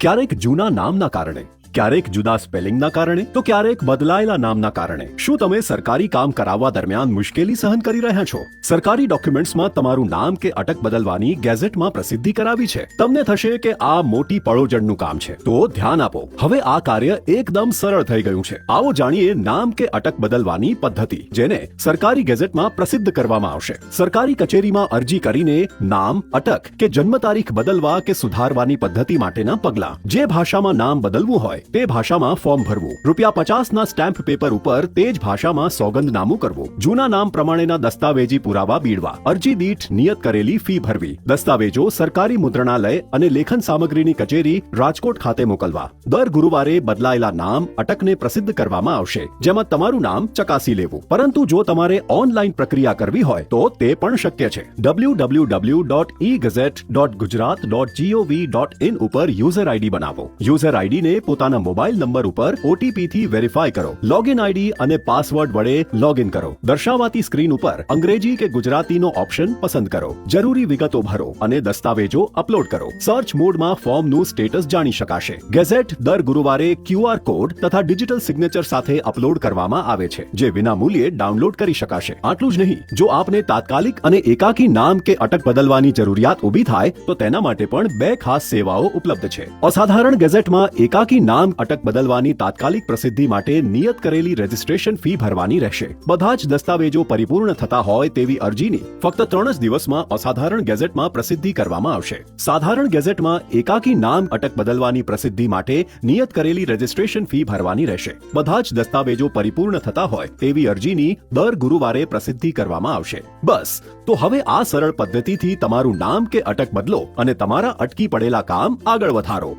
ક્યારેક જૂના નામના કારણે, ક્યારેક જુદા સ્પેલિંગના કારણે, તો ક્યારેક બદલાયેલા નામના કારણે. શું તમે સરકારી કામ કરાવવા દરમિયાન મુશ્કેલી સહન કરી રહ્યા છો? સરકારી ડોક્યુમેન્ટ્સમાં તમારું નામ કે અટક બદલવાની ગેઝેટમાં પ્રસિદ્ધિ કરાવી છે. તમને થશે કે આ મોટી પળોજડનું કામ છે, તો ધ્યાન આપો. હવે આ કાર્ય એકદમ સરળ થઈ ગયું છે. આવો જાણીએ નામ કે અટક બદલવાની પદ્ધતિ, જેને સરકારી ગેઝેટમાં પ્રસિદ્ધ કરવામાં આવશે. સરકારી કચેરીમાં અરજી કરીને નામ, અટક કે જન્મ તારીખ બદલવા કે સુધારવાની પદ્ધતિ માટેના પગલાં. જે ભાષામાં નામ બદલવું હોય તે ભાષામાં ફોર્મ ભરવું. ₹50 સ્ટેમ્પ પેપર ઉપર તે જ ભાષામાં સોગંદનામું કરવું. જૂના નામ પ્રમાણેના દસ્તાવેજી પુરાવા બીડવા. અરજી દીઠ નિયત કરેલી ફી ભરવી. દસ્તાવેજો સરકારી મુદ્રણાલય અને લેખન સામગ્રીની કચેરી રાજકોટ ખાતે મોકલવા. દર ગુરુવારે બદલાયેલા નામ, અટકને પ્રસિદ્ધ કરવામાં આવશે, જેમાં તમારું નામ ચકાસી લેવું. પરંતુ જો તમારે ઓનલાઈન પ્રક્રિયા કરવી હોય તો તે પણ શક્ય છે. www.egazette.gujarat.gov.in ઉપર યુઝર આઈડી બનાવો. યુઝર આઈડીને પોતાના મોબાઈલ નંબર ઉપર OTP થી વેરીફાઈ કરો. લોગિન આઈડી અને પાસવર્ડ વડે લોગિન કરો. દર્શાવાતી સ્ક્રીન ઉપર અંગ્રેજી કે ગુજરાતીનો ઓપ્શન પસંદ કરો. જરૂરી વિગતો ભરો અને દસ્તાવેજો અપલોડ કરો. સર્ચ મોડમાં ફોર્મનું સ્ટેટસ જાણી શકાશે. ગેઝેટ દર ગુરુવારે QR કોડ તથા ડિજિટલ સિગ્નેચર સાથે અપલોડ કરવામાં આવે છે, જે વિનામૂલ્યે ડાઉનલોડ કરી શકાશે. આટલું જ નહીં, જો આપને તાત્કાલિક અને એકાકી નામ કે અટક બદલવાની જરૂરિયાત ઊભી થાય તો તેના માટે પણ 2 ખાસ સેવાઓ ઉપલબ્ધ છે. અસાધારણ ગેઝેટમાં એકાકી નામ અટક બદલવાની તાત્કાલિક પ્રસિદ્ધિ માટે નિયત કરેલી રજિસ્ટ્રેશન ફી ભરવાની રહેશે. બધા જ દસ્તાવેજો પરિપૂર્ણ થતા હોય તેવી અરજીની ફક્ત 3 જ દિવસમાં અસાધારણ ગેઝેટમાં પ્રસિદ્ધિ કરવામાં આવશે. સાધારણ ગેઝેટમાં એકાકી નામ અટક બદલવાની પ્રસિદ્ધિ માટે નિયત કરેલી રજિસ્ટ્રેશન ફી ભરવાની રહેશે. બધા જ દસ્તાવેજો પરિપૂર્ણ થતા હોય તેવી અરજીની દર ગુરુવારે પ્રસિદ્ધિ કરવામાં આવશે. બસ, તો હવે આ સરળ પદ્ધતિથી તમારું નામ કે અટક બદલો અને તમારા અટકી પડેલા કામ આગળ વધારો.